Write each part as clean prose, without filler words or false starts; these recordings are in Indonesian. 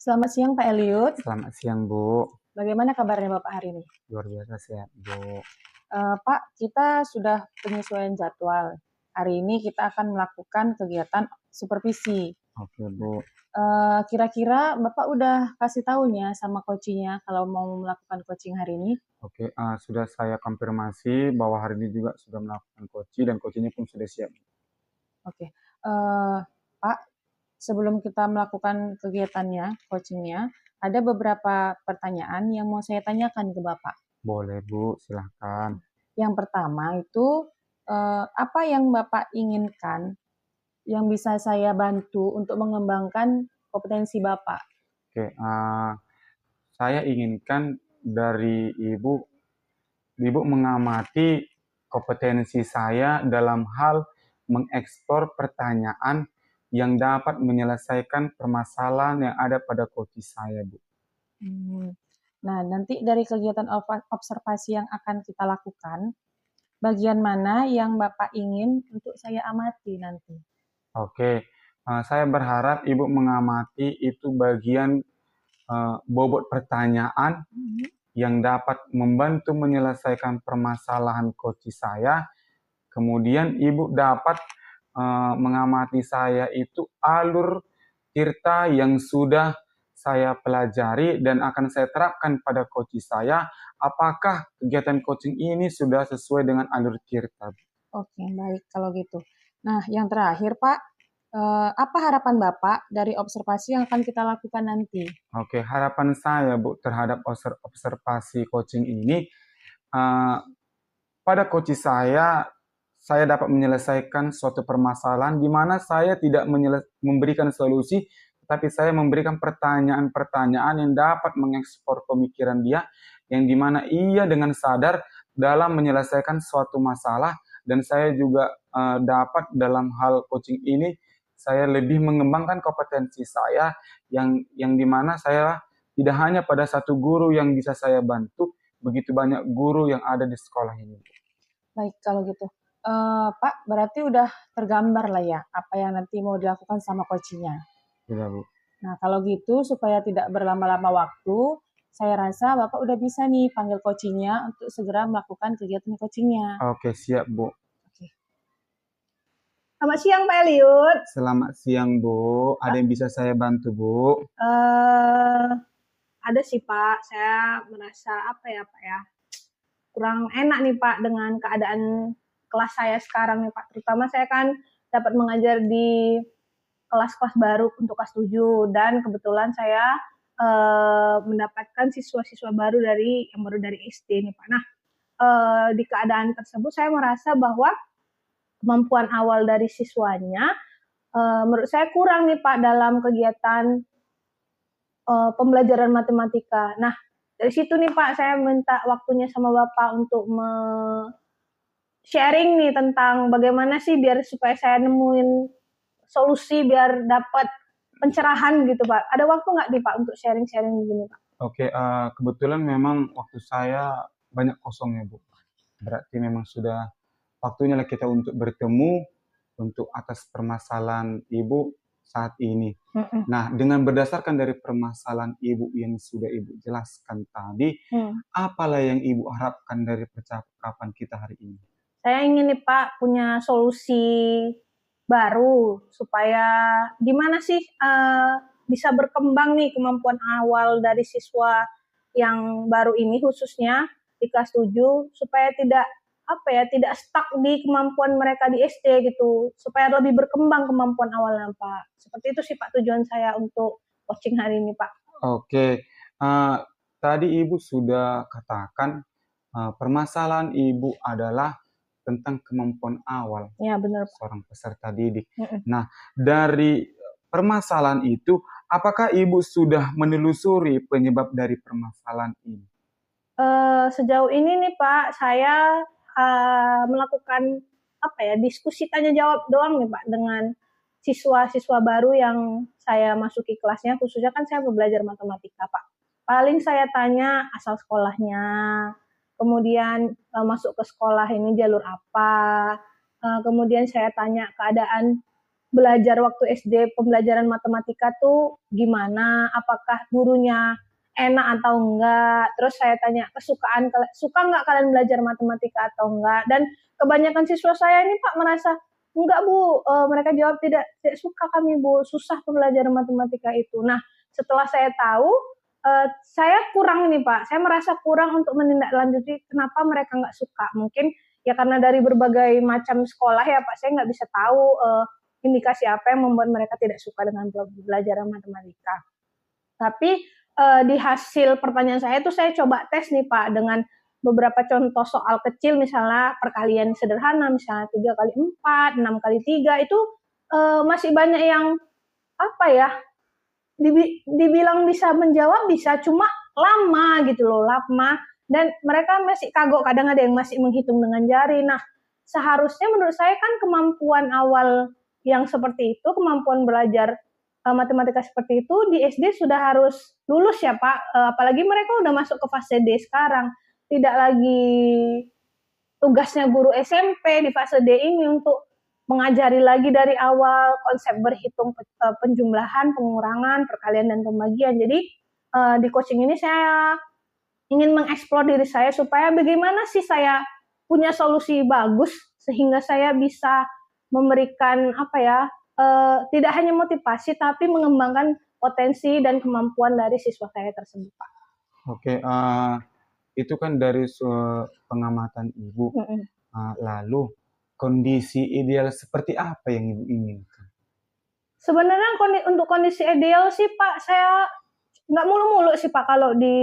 Selamat siang Pak Eliud. Selamat siang, Bu. Bagaimana kabarnya Bapak hari ini? Luar biasa sehat, Bu. Pak, kita sudah penyesuaian jadwal. Hari ini kita akan melakukan kegiatan supervisi. Oke, Bu. Kira-kira Bapak udah kasih tahunya sama coachnya kalau mau melakukan coaching hari ini? Oke, sudah saya konfirmasi bahwa hari ini juga sudah melakukan coaching dan coachingnya pun sudah siap. Oke. Pak, sebelum kita melakukan kegiatannya, coachingnya, ada beberapa pertanyaan yang mau saya tanyakan ke Bapak. Boleh, Bu, silahkan. Yang pertama itu, apa yang Bapak inginkan yang bisa saya bantu untuk mengembangkan kompetensi Bapak? Oke, saya inginkan dari Ibu mengamati kompetensi saya dalam hal mengeksplor pertanyaan yang dapat menyelesaikan permasalahan yang ada pada coaching saya, Bu. Nah, nanti dari kegiatan observasi yang akan kita lakukan, bagian mana yang Bapak ingin untuk saya amati nanti? Oke, saya berharap Ibu mengamati itu bagian bobot pertanyaan yang dapat membantu menyelesaikan permasalahan coaching saya. Kemudian Ibu dapat mengamati saya itu alur cerita yang sudah saya pelajari dan akan saya terapkan pada coaching saya. Apakah kegiatan coaching ini sudah sesuai dengan alur cerita? Oke, baik kalau gitu. Nah, yang terakhir Pak, apa harapan Bapak dari observasi yang akan kita lakukan nanti? Oke, harapan saya, Bu, terhadap observasi coaching ini, pada coaching saya dapat menyelesaikan suatu permasalahan di mana saya tidak memberikan solusi, tetapi saya memberikan pertanyaan-pertanyaan yang dapat mengekspor pemikiran dia, yang dimana ia dengan sadar dalam menyelesaikan suatu masalah, dan saya juga dapat dalam hal coaching ini, saya lebih mengembangkan kompetensi saya, yang dimana saya tidak hanya pada satu guru yang bisa saya bantu, begitu banyak guru yang ada di sekolah ini. Baik, kalau gitu. Pak, berarti udah tergambar lah ya apa yang nanti mau dilakukan sama coachingnya. Sudah, Bu. Nah, kalau gitu supaya tidak berlama-lama waktu, saya rasa Bapak udah bisa nih panggil coachingnya untuk segera melakukan kegiatan coachingnya. Oke, siap, Bu. Oke. Selamat siang, Pak Eliud. Selamat siang, Bu. Ada yang bisa saya bantu, Bu? Ada sih, Pak. Saya merasa apa ya, Pak ya? Kurang enak nih, Pak, dengan keadaan kelas saya sekarang nih, Pak. Terutama saya kan dapat mengajar di kelas-kelas baru untuk kelas 7 dan kebetulan saya mendapatkan siswa-siswa baru yang baru dari SD nih Pak. Nah, di keadaan tersebut saya merasa bahwa kemampuan awal dari siswanya menurut saya kurang nih Pak dalam kegiatan pembelajaran matematika. Nah, dari situ nih Pak saya minta waktunya sama Bapak untuk sharing nih tentang bagaimana sih biar supaya saya nemuin solusi biar dapat pencerahan gitu Pak. Ada waktu nggak nih Pak untuk sharing-sharing begini Pak? Oke, kebetulan memang waktu saya banyak kosong ya, Bu. Berarti memang sudah waktunya lah kita untuk bertemu untuk atas permasalahan Ibu saat ini. Nah, dengan berdasarkan dari permasalahan Ibu yang sudah Ibu jelaskan tadi, apalah yang Ibu harapkan dari percakapan kita hari ini? Saya ingin nih Pak punya solusi baru supaya gimana sih bisa berkembang nih kemampuan awal dari siswa yang baru ini khususnya di kelas 7 supaya tidak tidak stuck di kemampuan mereka di SD gitu, supaya lebih berkembang kemampuan awalnya Pak. Seperti itu sih Pak tujuan saya untuk coaching hari ini Pak. Oke, tadi Ibu sudah katakan permasalahan Ibu adalah tentang kemampuan awal Ya benar Pak. seorang peserta didik. Nah, dari permasalahan itu, apakah Ibu sudah menelusuri penyebab dari permasalahan ini? Sejauh ini nih Pak, saya melakukan diskusi tanya jawab doang nih Pak dengan siswa-siswa baru yang saya masuki kelasnya, khususnya kan saya belajar matematika Pak. Paling saya tanya asal sekolahnya, kemudian masuk ke sekolah ini jalur apa, kemudian saya tanya keadaan belajar waktu SD, pembelajaran matematika tuh gimana, apakah gurunya enak atau enggak. Terus saya tanya kesukaan, suka nggak kalian belajar matematika atau enggak. Dan kebanyakan siswa saya ini Pak merasa, enggak Bu, mereka jawab tidak suka kami Bu, susah pembelajaran matematika itu. Nah, setelah saya tahu, saya kurang nih Pak, saya merasa kurang untuk menindaklanjuti kenapa mereka nggak suka. Mungkin ya karena dari berbagai macam sekolah ya Pak, saya nggak bisa tahu indikasi apa yang membuat mereka tidak suka dengan belajar matematika. Tapi di hasil pertanyaan saya itu saya coba tes nih Pak dengan beberapa contoh soal kecil, misalnya perkalian sederhana, misalnya 3 kali 4, 6 kali 3, itu masih banyak yang apa ya, dibilang bisa menjawab bisa, cuma lama gitu loh, lama. Dan mereka masih kagok, kadang ada yang masih menghitung dengan jari. Nah, seharusnya menurut saya kan kemampuan awal yang seperti itu, kemampuan belajar matematika seperti itu di SD sudah harus lulus ya Pak. Apalagi mereka udah masuk ke fase D sekarang. Tidak lagi tugasnya guru SMP di fase D ini untuk mengajari lagi dari awal konsep berhitung, penjumlahan, pengurangan, perkalian, dan pembagian. Jadi di coaching ini saya ingin mengeksplor diri saya supaya bagaimana sih saya punya solusi bagus sehingga saya bisa memberikan apa ya, tidak hanya motivasi tapi mengembangkan potensi dan kemampuan dari siswa saya tersebut, Pak. Oke, itu kan dari pengamatan Ibu. Mm-mm. Lalu kondisi ideal seperti apa yang Ibu inginkan? Sebenarnya untuk kondisi ideal sih Pak, saya nggak mulu-mulu sih Pak kalau di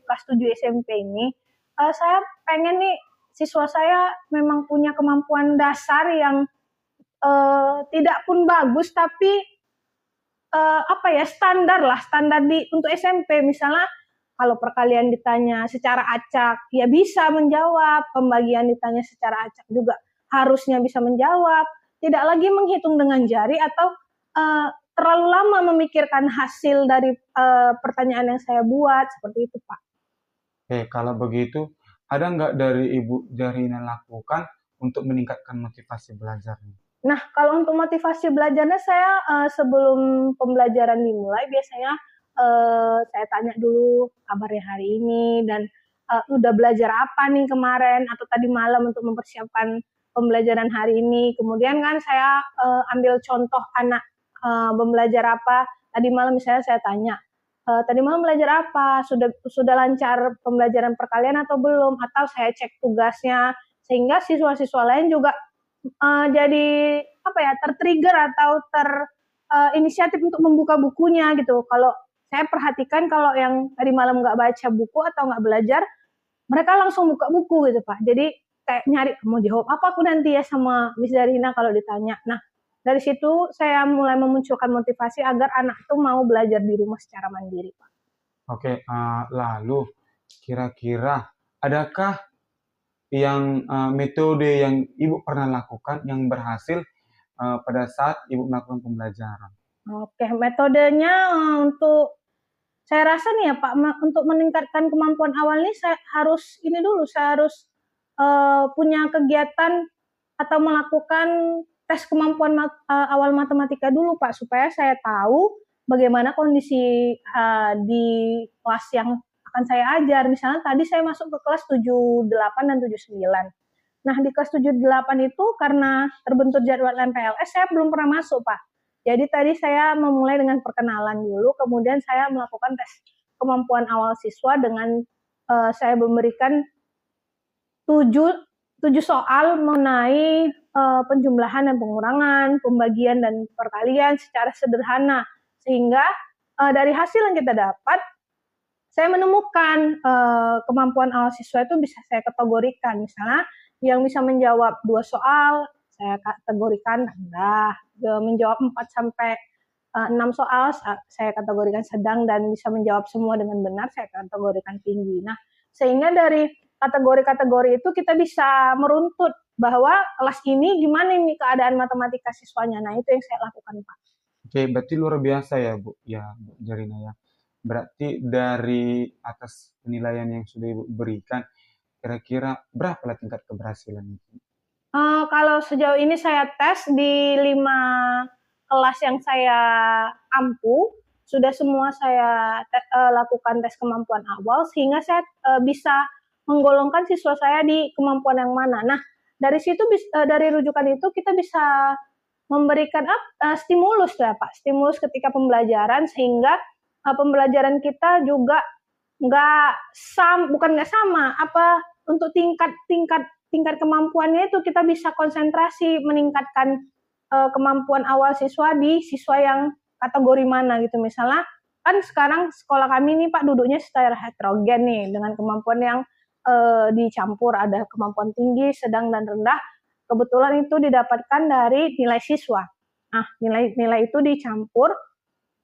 kelas 7 SMP ini. Saya pengen nih siswa saya memang punya kemampuan dasar yang tidak pun bagus tapi apa ya, standar lah, standar untuk SMP. Misalnya kalau perkalian ditanya secara acak ya bisa menjawab, pembagian ditanya secara acak juga harusnya bisa menjawab, tidak lagi menghitung dengan jari atau terlalu lama memikirkan hasil dari pertanyaan yang saya buat, seperti itu Pak. Oke, kalau begitu, ada nggak dari Ibu Jarina lakukan untuk meningkatkan motivasi belajarnya? Nah, kalau untuk motivasi belajarnya saya sebelum pembelajaran dimulai biasanya saya tanya dulu kabarnya hari ini dan udah belajar apa nih kemarin atau tadi malam untuk mempersiapkan pembelajaran hari ini. Kemudian kan saya ambil contoh anak belajar apa. Tadi malam misalnya saya tanya, tadi malam belajar apa? Sudah lancar pembelajaran perkalian atau belum? Atau saya cek tugasnya sehingga siswa-siswa lain juga jadi apa ya, tertrigger atau inisiatif untuk membuka bukunya gitu. Kalau saya perhatikan kalau yang tadi malam nggak baca buku atau nggak belajar, mereka langsung buka buku gitu Pak. Jadi kayak nyari mau jawab apa aku nanti ya sama Miss Darina kalau ditanya. Nah, dari situ saya mulai memunculkan motivasi agar anak itu mau belajar di rumah secara mandiri Pak. Oke, lalu kira-kira adakah yang metode yang Ibu pernah lakukan yang berhasil pada saat Ibu melakukan pembelajaran? Oke, metodenya untuk saya rasa nih ya Pak, untuk meningkatkan kemampuan awal ini saya harus ini dulu, saya harus punya kegiatan atau melakukan tes kemampuan awal matematika dulu Pak, supaya saya tahu bagaimana kondisi di kelas yang akan saya ajar. Misalnya tadi saya masuk ke kelas 78 dan 79. Nah, di kelas 78 itu karena terbentur jadwal MPLS, saya belum pernah masuk, Pak. Jadi tadi saya memulai dengan perkenalan dulu, kemudian saya melakukan tes kemampuan awal siswa dengan saya memberikan 7, 7 soal mengenai penjumlahan dan pengurangan, pembagian dan perkalian secara sederhana. Sehingga dari hasil yang kita dapat, saya menemukan kemampuan awal siswa itu bisa saya kategorikan. Misalnya yang bisa menjawab 2 soal, saya kategorikan rendah. Menjawab 4 sampai 6 soal, saya kategorikan sedang, dan bisa menjawab semua dengan benar, saya kategorikan tinggi. Nah, sehingga dari kategori-kategori itu kita bisa meruntut bahwa kelas ini gimana ini keadaan matematika siswanya. Nah, itu yang saya lakukan, Pak. Oke, berarti luar biasa ya Bu, Bu Jarina ya. Berarti dari atas penilaian yang sudah Ibu berikan, kira-kira berapa lah tingkat keberhasilan itu? Kalau sejauh ini saya tes di 5 kelas yang saya ampu sudah semua saya lakukan tes kemampuan awal sehingga saya bisa menggolongkan siswa saya di kemampuan yang mana. Nah, dari situ dari rujukan itu kita bisa memberikan stimulus ya Pak, stimulus ketika pembelajaran sehingga pembelajaran kita juga bukan nggak sama, untuk tingkat kemampuannya itu kita bisa konsentrasi meningkatkan kemampuan awal siswa di siswa yang kategori mana gitu. Misalnya kan sekarang sekolah kami nih Pak duduknya secara heterogen nih dengan kemampuan yang dicampur, ada kemampuan tinggi, sedang dan rendah. Kebetulan itu didapatkan dari nilai siswa. Nah, nilai itu dicampur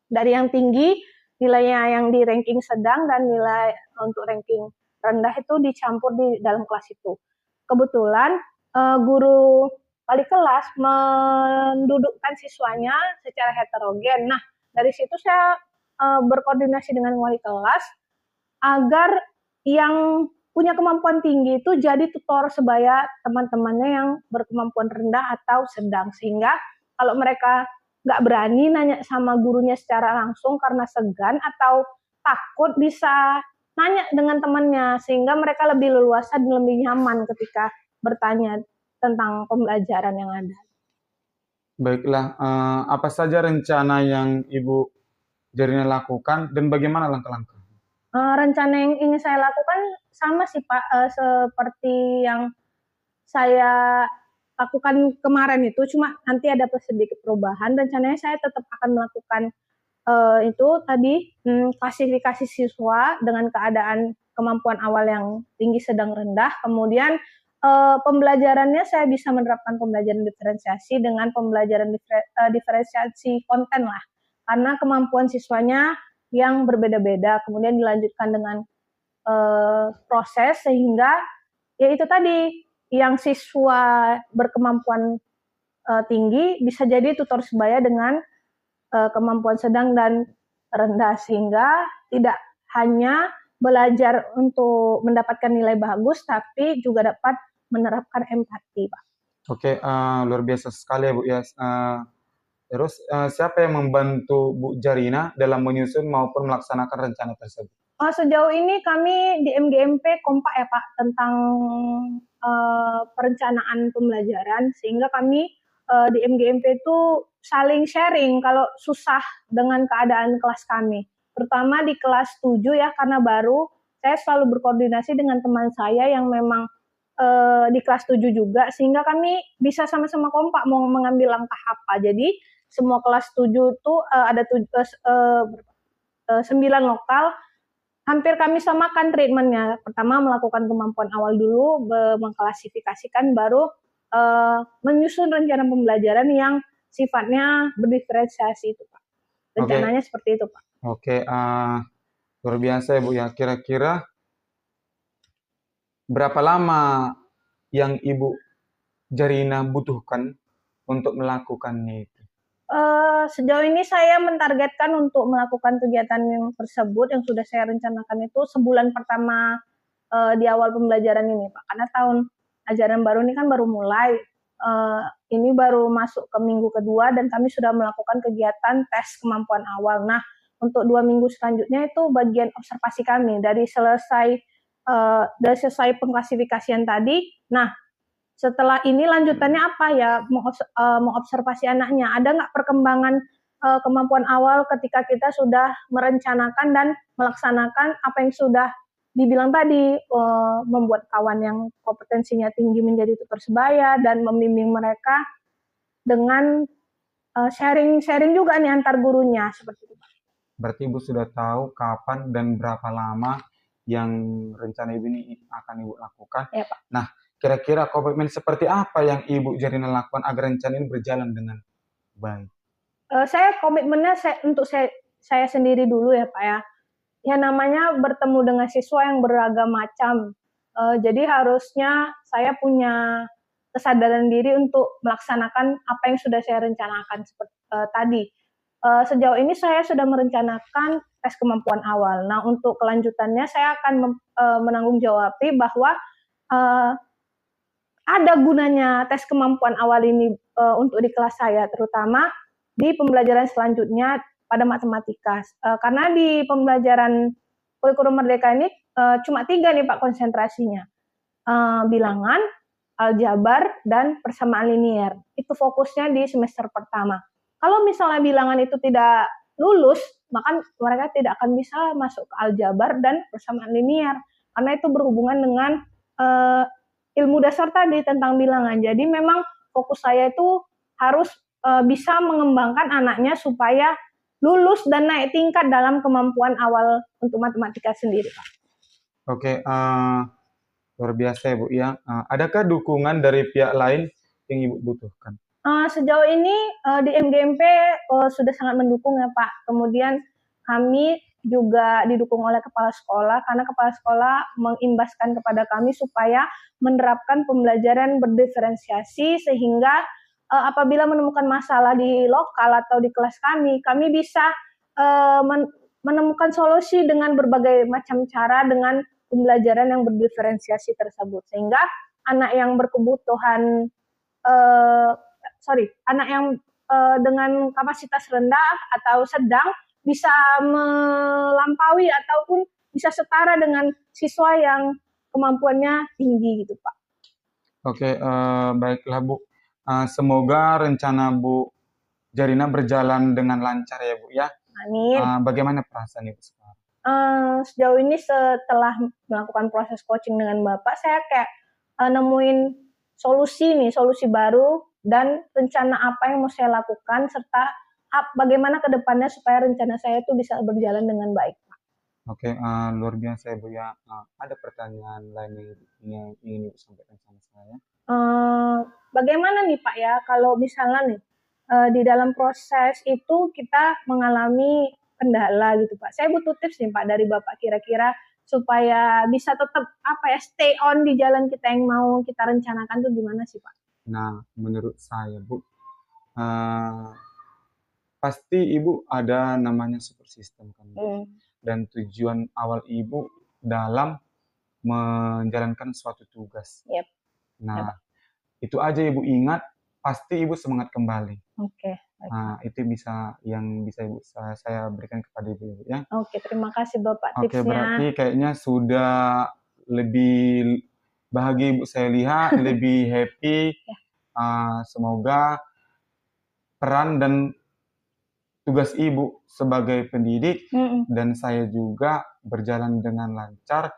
dari yang tinggi, nilainya yang di ranking sedang dan nilai untuk ranking rendah itu dicampur di dalam kelas itu. Kebetulan guru wali kelas mendudukkan siswanya secara heterogen. Nah, dari situ saya berkoordinasi dengan wali kelas agar yang punya kemampuan tinggi itu jadi tutor sebaya teman-temannya yang berkemampuan rendah atau sedang. Sehingga kalau mereka nggak berani nanya sama gurunya secara langsung karena segan atau takut, bisa nanya dengan temannya sehingga mereka lebih leluasa dan lebih nyaman ketika bertanya tentang pembelajaran yang ada. Baiklah, apa saja rencana yang Ibu Jarina lakukan dan bagaimana langkah-langkah? Rencana yang ingin saya lakukan sama sih Pak, seperti yang saya lakukan kemarin itu, cuma nanti ada sedikit perubahan. Rencananya saya tetap akan melakukan itu tadi klasifikasi siswa dengan keadaan kemampuan awal yang tinggi, sedang, rendah. Kemudian pembelajarannya saya bisa menerapkan pembelajaran diferensiasi dengan pembelajaran diferensiasi konten lah, karena kemampuan siswanya yang berbeda-beda, kemudian dilanjutkan dengan proses sehingga ya itu tadi yang siswa berkemampuan tinggi bisa jadi tutor sebaya dengan kemampuan sedang dan rendah sehingga tidak hanya belajar untuk mendapatkan nilai bagus tapi juga dapat menerapkan empati, Pak. Oke, luar biasa sekali ya Bu ya. Terus siapa yang membantu Bu Jarina dalam menyusun maupun melaksanakan rencana tersebut? Sejauh ini kami di MGMP kompak ya Pak tentang perencanaan pembelajaran sehingga kami di MGMP itu saling sharing kalau susah dengan keadaan kelas kami. Terutama di kelas 7 ya karena baru, saya selalu berkoordinasi dengan teman saya yang memang di kelas 7 juga sehingga kami bisa sama-sama kompak mau mengambil langkah apa. Jadi semua kelas 7 itu ada 9 lokal, hampir kami samakan treatmentnya. Pertama melakukan kemampuan awal dulu, mengklasifikasikan, baru menyusun rencana pembelajaran yang sifatnya berdiferensiasi itu Pak. Rencananya seperti itu Pak. Oke, luar biasa ya Bu ya. Kira-kira berapa lama yang Ibu Jarina butuhkan untuk melakukannya itu? Sejauh ini saya mentargetkan untuk melakukan kegiatan yang tersebut yang sudah saya rencanakan itu sebulan pertama di awal pembelajaran ini Pak. Karena tahun ajaran baru ini kan baru mulai. Ini baru masuk ke minggu kedua dan kami sudah melakukan kegiatan tes kemampuan awal. Nah, untuk 2 minggu selanjutnya itu bagian observasi kami dari selesai pengklasifikasian tadi. Nah, setelah ini lanjutannya apa ya, mengobservasi anaknya, ada nggak perkembangan kemampuan awal ketika kita sudah merencanakan dan melaksanakan apa yang sudah dibilang tadi, membuat kawan yang kompetensinya tinggi menjadi tutor sebaya dan membimbing mereka dengan sharing juga nih antar gurunya seperti itu. Berarti Ibu sudah tahu kapan dan berapa lama yang rencana Ibu ini akan Ibu lakukan. Ya, Pak. Nah, kira-kira komitmen seperti apa yang Ibu Jarina lakukan agar rencana ini berjalan dengan baik? Saya komitmennya untuk saya sendiri dulu ya Pak ya. Ya namanya bertemu dengan siswa yang beragam macam. Jadi harusnya saya punya kesadaran diri untuk melaksanakan apa yang sudah saya rencanakan seperti tadi. Sejauh ini saya sudah merencanakan tes kemampuan awal. Nah untuk kelanjutannya saya akan menanggung-jawabi bahwa ada gunanya tes kemampuan awal ini untuk di kelas saya, terutama di pembelajaran selanjutnya pada matematika. Karena di pembelajaran kurikulum Merdeka ini cuma 3 nih Pak konsentrasinya. Bilangan, aljabar, dan persamaan linier. Itu fokusnya di semester pertama. Kalau misalnya bilangan itu tidak lulus, maka mereka tidak akan bisa masuk ke aljabar dan persamaan linier. Karena itu berhubungan dengan ilmu dasar tadi tentang bilangan. Jadi memang fokus saya itu harus bisa mengembangkan anaknya supaya lulus dan naik tingkat dalam kemampuan awal untuk matematika sendiri, Pak. Oke, luar biasa ya Bu ya. Adakah dukungan dari pihak lain yang Ibu butuhkan? Sejauh ini di MGMP sudah sangat mendukung ya Pak. Kemudian kami juga didukung oleh kepala sekolah karena kepala sekolah mengimbaskan kepada kami supaya menerapkan pembelajaran berdiferensiasi sehingga apabila menemukan masalah di lokal atau di kelas kami bisa menemukan solusi dengan berbagai macam cara dengan pembelajaran yang berdiferensiasi tersebut sehingga anak yang berkebutuhan anak yang dengan kapasitas rendah atau sedang bisa melampaui ataupun bisa setara dengan siswa yang kemampuannya tinggi gitu Pak. Oke, baiklah Bu. Semoga rencana Bu Jarina berjalan dengan lancar ya Bu ya. Amin. Bagaimana perasaan Ibu sekarang? Sejauh ini setelah melakukan proses coaching dengan Bapak, saya kayak nemuin solusi baru dan rencana apa yang mau saya lakukan serta bagaimana ke depannya supaya rencana saya itu bisa berjalan dengan baik, Pak. Oke, luar biasa ya Bu ya. Ada pertanyaan lain yang ingin Ibu sampaikan sama saya? Bagaimana nih Pak ya kalau misalnya nih di dalam proses itu kita mengalami kendala gitu Pak. Saya butuh tips nih Pak dari Bapak kira-kira supaya bisa tetap stay on di jalan kita yang mau kita rencanakan tuh gimana sih Pak? Nah, menurut saya Bu, pasti Ibu ada namanya support system kan Bu. Dan tujuan awal Ibu dalam menjalankan suatu tugas. Yep. Nah, itu aja Ibu ingat, pasti Ibu semangat kembali. Oke. Nah, itu yang bisa Ibu saya berikan kepada Ibu ya. Oke, terima kasih Bapak Oke, tipsnya. berarti kayaknya sudah lebih bahagia Ibu saya lihat, lebih happy. Semoga peran dan tugas Ibu sebagai pendidik dan saya juga berjalan dengan lancar.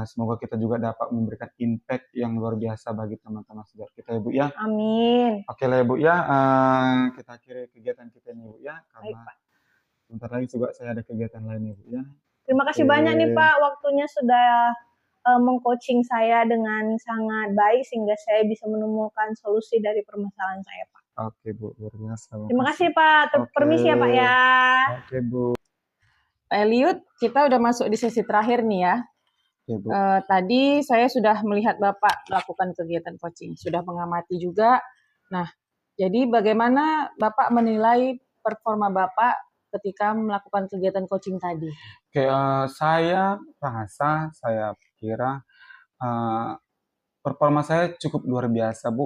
Semoga kita juga dapat memberikan impact yang luar biasa bagi teman-teman saudara kita ya Bu ya. Amin. Oke lah ya Bu ya, kita akhiri kegiatan kita ini Bu ya, karena sebentar lagi juga saya ada kegiatan lain ya Bu ya. Terima kasih banyak nih Pak, waktunya sudah mengcoaching saya dengan sangat baik sehingga saya bisa menemukan solusi dari permasalahan saya Pak. Oke Bu, luar biasa. Terima kasih Pak, permisi ya Pak ya. Oke Bu. Pak Eliud, kita udah masuk di sesi terakhir nih ya. Tadi saya sudah melihat Bapak melakukan kegiatan coaching, sudah mengamati juga. Nah, jadi bagaimana Bapak menilai performa Bapak ketika melakukan kegiatan coaching tadi? Oke, saya kira performa saya cukup luar biasa Bu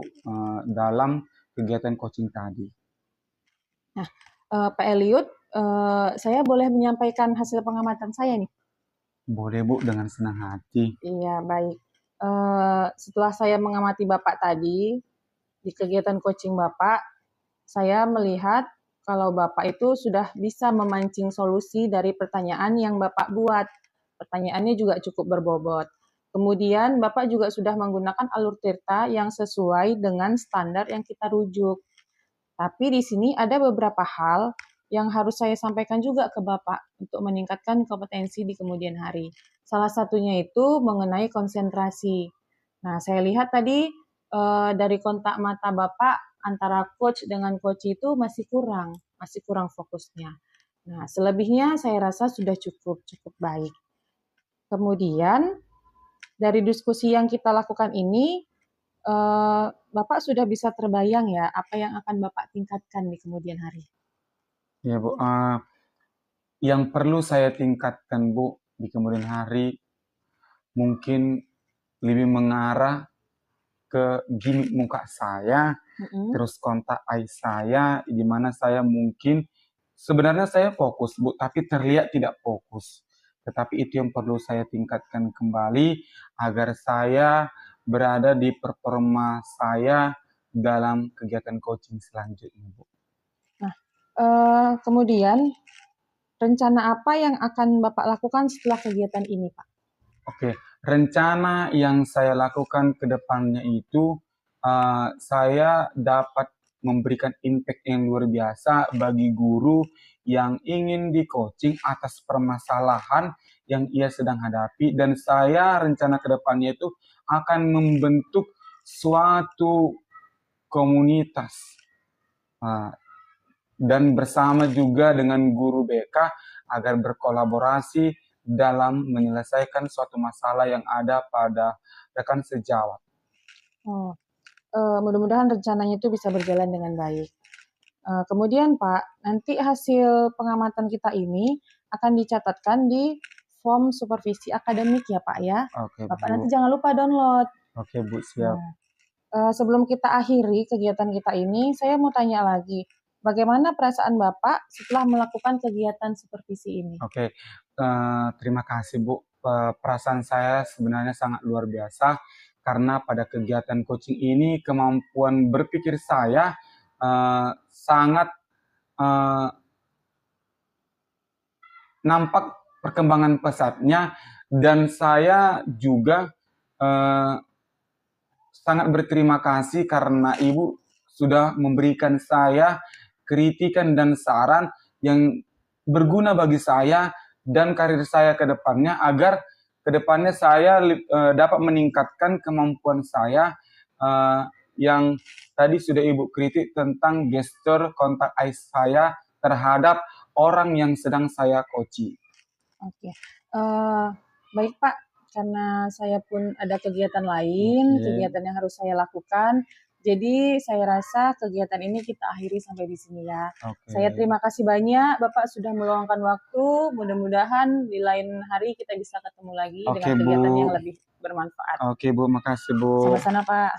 dalam kegiatan coaching tadi. Nah, Pak Eliud, saya boleh menyampaikan hasil pengamatan saya nih? Boleh Bu, dengan senang hati. Iya, baik. Setelah saya mengamati Bapak tadi, di kegiatan coaching Bapak, saya melihat kalau Bapak itu sudah bisa memancing solusi dari pertanyaan yang Bapak buat. Pertanyaannya juga cukup berbobot. Kemudian Bapak juga sudah menggunakan alur tirta yang sesuai dengan standar yang kita rujuk. Tapi di sini ada beberapa hal yang harus saya sampaikan juga ke Bapak untuk meningkatkan kompetensi di kemudian hari. Salah satunya itu mengenai konsentrasi. Nah, saya lihat tadi dari kontak mata Bapak antara coach dengan coach itu masih kurang fokusnya. Nah, selebihnya saya rasa sudah cukup baik. Kemudian dari diskusi yang kita lakukan ini, Bapak sudah bisa terbayang ya apa yang akan Bapak tingkatkan di kemudian hari? Ya Bu, yang perlu saya tingkatkan Bu di kemudian hari mungkin lebih mengarah ke gimmick muka saya, terus kontak eye saya, di mana saya mungkin sebenarnya saya fokus, Bu, tapi terlihat tidak fokus. Tetapi itu yang perlu saya tingkatkan kembali agar saya berada di performa saya dalam kegiatan coaching selanjutnya, Bu. Nah, kemudian rencana apa yang akan Bapak lakukan setelah kegiatan ini, Pak? Oke, rencana yang saya lakukan ke depannya itu saya dapat memberikan impact yang luar biasa bagi guru yang ingin di-coaching atas permasalahan yang ia sedang hadapi, dan saya rencana ke depannya itu akan membentuk suatu komunitas dan bersama juga dengan guru BK agar berkolaborasi dalam menyelesaikan suatu masalah yang ada pada rekan sejawat. Mudah-mudahan rencananya itu bisa berjalan dengan baik. Kemudian Pak, nanti hasil pengamatan kita ini akan dicatatkan di form supervisi akademik ya Pak ya. Oke, Bapak Bu. nanti jangan lupa download. Oke, Bu, siap. Sebelum kita akhiri kegiatan kita ini, saya mau tanya lagi, bagaimana perasaan Bapak setelah melakukan kegiatan supervisi ini? Oke, terima kasih Bu. Perasaan saya sebenarnya sangat luar biasa karena pada kegiatan coaching ini kemampuan berpikir saya sangat nampak perkembangan pesatnya, dan saya juga sangat berterima kasih karena Ibu sudah memberikan saya kritikan dan saran yang berguna bagi saya dan karir saya ke depannya, agar ke depannya saya dapat meningkatkan kemampuan saya yang tadi sudah Ibu kritik tentang gestur kontak eye saya terhadap orang yang sedang saya coaching. Oke, baik Pak, karena saya pun ada kegiatan lain, kegiatan yang harus saya lakukan. Jadi saya rasa kegiatan ini kita akhiri sampai di sini ya. Saya terima kasih banyak Bapak sudah meluangkan waktu. Mudah-mudahan di lain hari kita bisa ketemu lagi dengan kegiatan yang lebih bermanfaat. Oke Bu, makasih Bu. Sama-sama Pak.